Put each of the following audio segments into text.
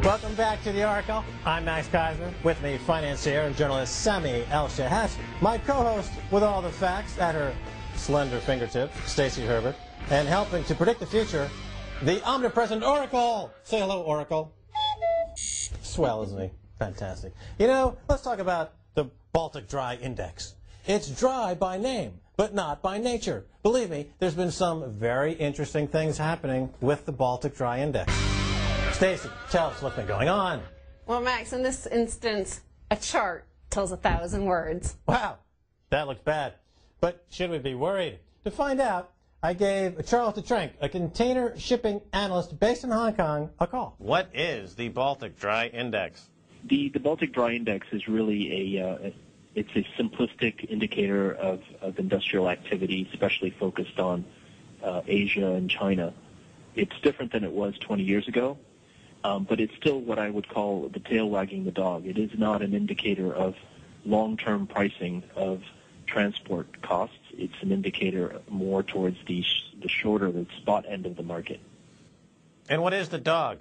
Welcome back to the Oracle. I'm Max Keiser. With me, financier and journalist Sami El-Shahat. My co-host with all the facts at her slender fingertips, Stacey Herbert. And helping to predict the future, the omnipresent Oracle. Say hello, Oracle. Swell, isn't he? Fantastic. You know, let's talk about the Baltic Dry Index. It's dry by name, but not by nature. Believe me, there's been some very interesting things happening with the Baltic Dry Index. Stacey, tell us what's been going on. Well, Max, in this instance, a chart tells 1,000 words. Wow, that looks bad. But should we be worried? To find out, I gave Charles DeTrank, a container shipping analyst based in Hong Kong, a call. What is the Baltic Dry Index? The Baltic Dry Index is really it's a simplistic indicator of industrial activity, especially focused on Asia and China. It's different than it was 20 years ago. But it's still what I would call the tail wagging the dog. It is not an indicator of long-term pricing of transport costs. It's an indicator more towards the shorter, the spot end of the market. And what is the dog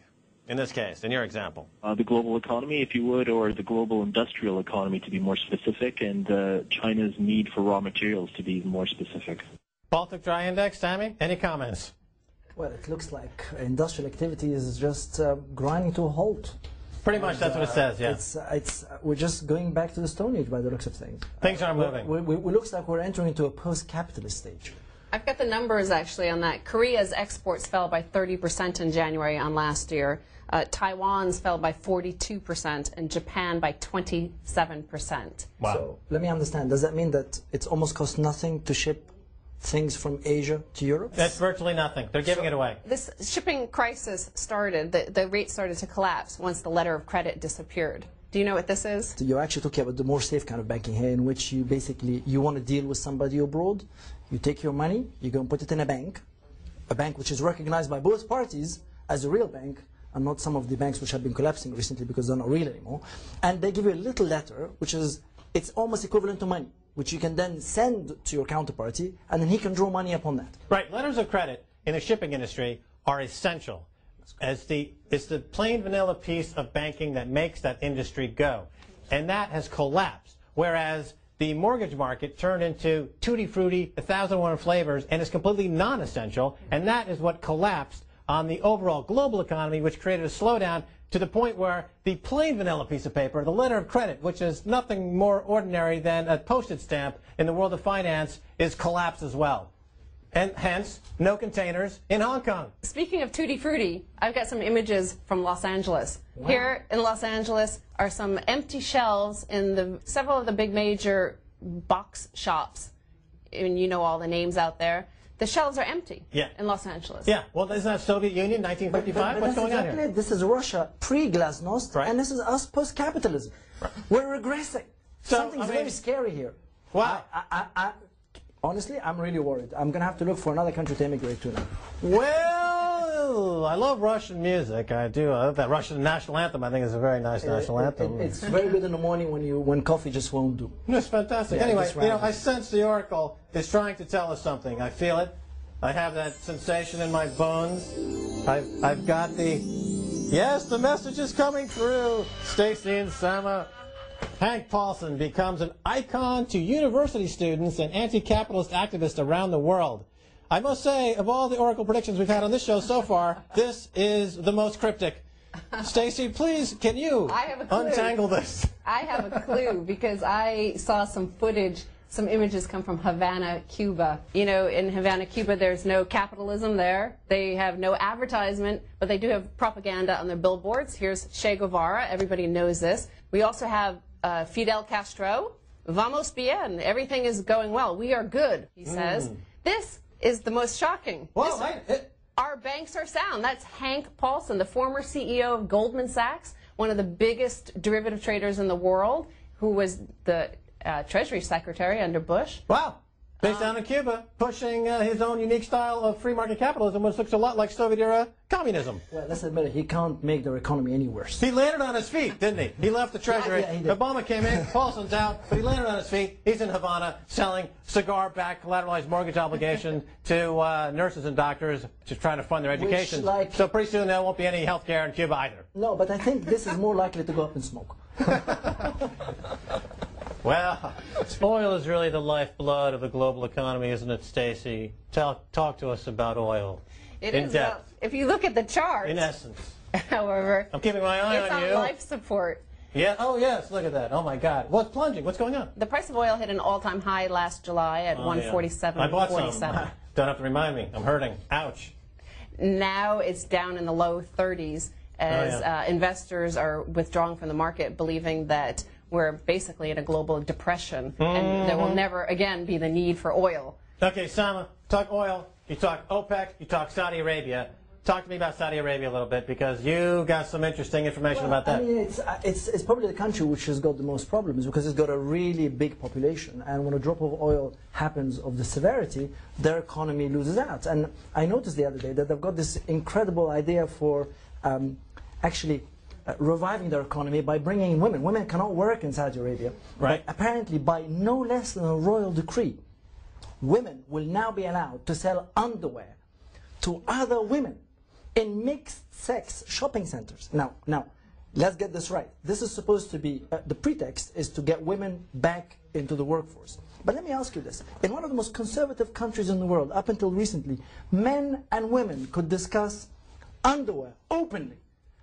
in this case, in your example? The global economy, if you would, or the global industrial economy to be more specific, and China's need for raw materials to be more specific. Baltic Dry Index, Sami, any comments? Well, it looks like industrial activity is just grinding to a halt. Pretty much that's what it says, yeah. We're just going back to the Stone Age by the looks of things. Things aren't moving. It looks like we're entering into a post-capitalist stage. I've got the numbers actually on that. Korea's exports fell by 30% in January on last year. Taiwan's fell by 42% and Japan by 27%. Wow. So let me understand. Does that mean that it's almost cost nothing to ship things from Asia to Europe? That's virtually nothing. They're giving it away. This shipping crisis started, the rate started to collapse once the letter of credit disappeared. Do you know what this is? So you're actually talking about the more safe kind of banking here, in which you basically, you want to deal with somebody abroad, you take your money, you go and put it in a bank which is recognized by both parties as a real bank, and not some of the banks which have been collapsing recently because they're not real anymore. And they give you a little letter, which is, it's almost equivalent to money, which you can then send to your counterparty, and then he can draw money upon that. Right. Letters of credit in the shipping industry are essential. It's the plain vanilla piece of banking that makes that industry go. And that has collapsed. Whereas the mortgage market turned into tutti frutti, 1,001 flavors, and is completely non-essential. And that is what collapsed on the overall global economy, which created a slowdown to the point where the plain vanilla piece of paper, the letter of credit, which is nothing more ordinary than a postage stamp in the world of finance, is collapsed as well. And hence, no containers in Hong Kong. Speaking of tutti frutti, I've got some images from Los Angeles. Wow. Here in Los Angeles are some empty shelves in several of the big major box shops. And you know all the names out there. The shelves are empty in Los Angeles. Yeah, well, isn't that Soviet Union, 1955? But what's going on here? This is Russia pre-Glasnost, right. And this is us post-capitalism. Right. We're regressing. So, something's very scary here. Wow. Honestly, I'm really worried. I'm going to have to look for another country to immigrate to now. Well, I love Russian music. I do. I love that Russian national anthem. I think it's a very nice national anthem. It's very good in the morning when coffee just won't do. It's fantastic. Yeah, anyway, you know, I sense the Oracle is trying to tell us something. I feel it. I have that sensation in my bones. I've got yes, the message is coming through. Stacey and Sama. Hank Paulson becomes an icon to university students and anti-capitalist activists around the world. I must say, of all the Oracle predictions we've had on this show so far, this is the most cryptic. Stacey, please, can you untangle this? I have a clue because I saw some footage, some images come from Havana, Cuba. You know, in Havana, Cuba, there's no capitalism there. They have no advertisement, but they do have propaganda on their billboards. Here's Che Guevara. Everybody knows this. We also have Fidel Castro. Vamos bien. Everything is going well. We are good, he says. This is the most shocking. Our banks are sound. That's Hank Paulson, the former CEO of Goldman Sachs, one of the biggest derivative traders in the world, who was the Treasury Secretary under Bush. Wow. based down in Cuba, pushing his own unique style of free market capitalism, which looks a lot like Soviet-era communism. Well, let's admit it, he can't make their economy any worse. He landed on his feet, didn't he? He left the Treasury. Yeah, he did. Obama came in, Paulson's out, but he landed on his feet. He's in Havana selling cigar-backed collateralized mortgage obligations to nurses and doctors just trying to fund their education. So pretty soon there won't be any health care in Cuba either. No, but I think this is more likely to go up in smoke. Well, oil is really the lifeblood of the global economy, isn't it, Stacy? Talk to us about oil. It in is. depth. If you look at the chart, In essence. however, I'm keeping my eye it's on on you. life support. Yeah. Oh, yes. Look at that. Oh, my God. What's plunging? What's going on? The price of oil hit an all-time high last July at 147. I bought some. Don't have to remind me. I'm hurting. Ouch. Now it's down in the low 30s as investors are withdrawing from the market, believing that we're basically in a global depression and there will never again be the need for oil. Okay, Sama, talk oil. You talk OPEC. You talk Saudi Arabia. Talk to me about Saudi Arabia a little bit because you got some interesting information about that. I mean, it's probably the country which has got the most problems because it's got a really big population, and when a drop of oil happens of the severity, their economy loses out. And I noticed the other day that they've got this incredible idea for actually reviving their economy by bringing in women. Women cannot work in Saudi Arabia. Right. But apparently, by no less than a royal decree, women will now be allowed to sell underwear to other women in mixed-sex shopping centers. Now, let's get this right. This is supposed to be, the pretext is to get women back into the workforce. But let me ask you this. In one of the most conservative countries in the world, up until recently, men and women could discuss underwear openly.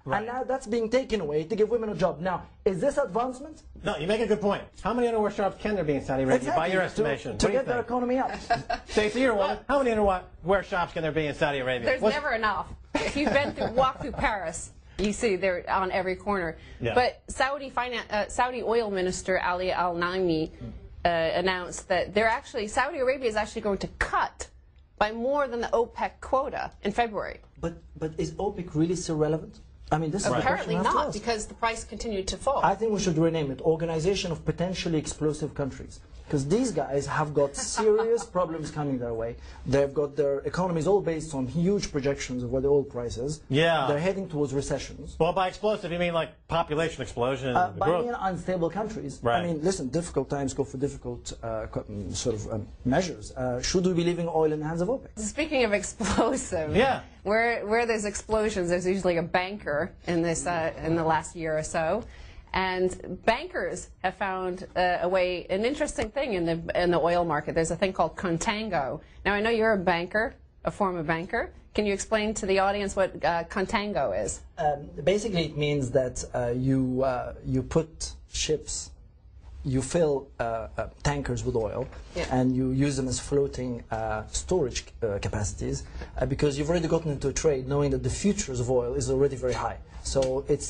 Right. And now that's being taken away to give women a job. Now, is this advancement? No, you make a good point. How many underwear shops can there be in Saudi Arabia, by your estimation? To get their economy up. Stacey, you're one. How many underwear shops can there be in Saudi Arabia? There's never enough. If you've walked through Paris, you see they're on every corner. Yeah. But Saudi oil minister Ali Al-Naimi announced that Saudi Arabia is actually going to cut by more than the OPEC quota in February. But is OPEC really so relevant? I mean, this is apparently the question not, because the price continued to fall. I think we should rename it Organization of Potentially Explosive Countries, because these guys have got serious problems coming their way. They've got their economies all based on huge projections of what the oil price is. Yeah. They're heading towards recessions. Well, by explosive, you mean like population explosion? By mean unstable countries. Right. I mean, listen, difficult times go for difficult measures. Should we be leaving oil in the hands of OPEC? Speaking of explosive, yeah. Where there's explosions, there's usually a banker in this in the last year or so, and bankers have found an interesting thing in the oil market. There's a thing called contango. Now I know you're a banker, a former banker. Can you explain to the audience what contango is? Basically, it means that you put ships. You fill tankers with oil, and you use them as floating storage capacities because you've already gotten into a trade knowing that the futures of oil is already very high. So it's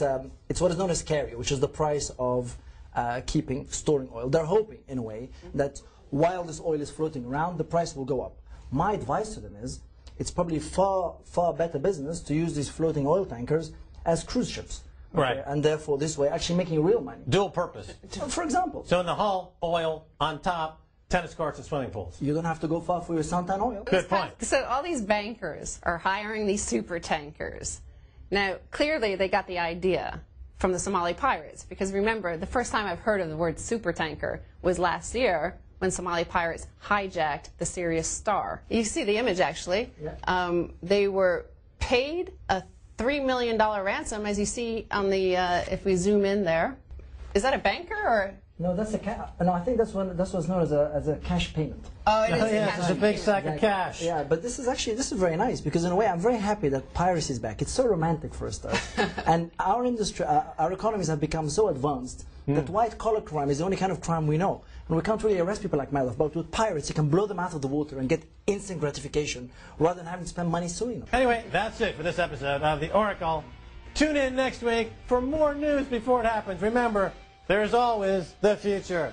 what is known as carry, which is the price of storing oil. They're hoping, in a way, that while this oil is floating around, the price will go up. My advice to them is it's probably far better business to use these floating oil tankers as cruise ships. Okay, right. And therefore, this way, actually making real money. Dual purpose. For example. So in the hull, oil. On top, tennis courts and swimming pools. You don't have to go far for your suntan oil. Good point. So all these bankers are hiring these super tankers. Now, clearly, they got the idea from the Somali pirates. Because remember, the first time I've heard of the word super tanker was last year when Somali pirates hijacked the Sirius Star. You see the image, actually. Yeah. They were paid a $3 million ransom, as you see on the, if we zoom in there. Is that a banker or? No, that's a no, I think that's what's known as a cash payment. Oh, it is. Yeah, it's a big sack of cash. Yeah, but this is very nice because in a way I'm very happy that piracy is back. It's so romantic for a start, and our industry, our economies have become so advanced that white-collar crime is the only kind of crime we know. And we can't really arrest people like Malov, but with pirates, you can blow them out of the water and get instant gratification rather than having to spend money suing them. Anyway, that's it for this episode of The Oracle. Tune in next week for more news before it happens. Remember, there's always the future.